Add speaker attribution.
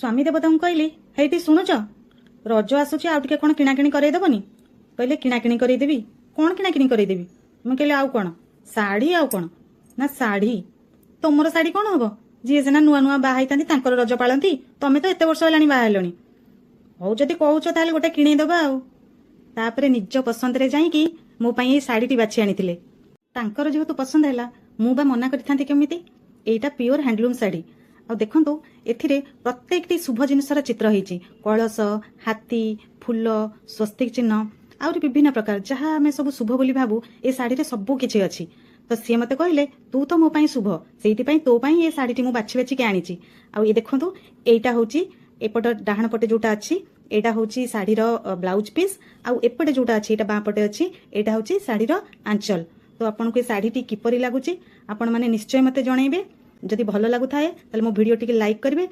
Speaker 1: स्वामी देवता को कहली हेटी शुणुच रज आसूची आउ टिके कौन किणाकिणी करईदेवनी कहले किणाकिणी करईदेवी कौन किणाकिणी करईदेवी मुझे कहली आउ कौन शाढ़ी आउ कौन ना शाढ़ी तुमर शाढ़ी कौन हम जी सीना नुआ नुआ बाहर तांकर रज पालती तमें तो एत वर्ष है बाहर हौ जदि कहूच ताले गोटे किणईदेवा आउे निज पसंद रे जाइकी मो पाई ये शाढ़ीटी बाछि आनी तांकर जेहेतु पसंद है मु बा मना करि केमिति एटा प्योर हैंडलूम शाढ़ी आ देखंतु एथिरे प्रत्येकटी शुभ जिनसर चित्र होईची कलश हाथी फूल स्वस्तिक चिन्ह आउरी विभिन्न प्रकार जहाँ आम सब शुभ बोली भावु ए शाढ़ी सबू किछि अछि तो सी मते कहले तू तो मो पाई शुभ सेइति तो पाई ये शाढ़ीटी मु बाछि बाछि के आनीची आ ये देखंतु एटा होची एपट डाहाण पटे जोटा अछि एटा होची शाढ़ीर ब्लाउज पीस आउ एपटे जोटा अछि एटा बाँ पटे अछि एटा होची शाढ़ीर आंचल तो आपनको ये शाढ़ीटी किपरि लागुची आपण माने निश्चय मते जणैबे जदि भल लागुथाए ताले मो वीडियो टिके लाइक करिवे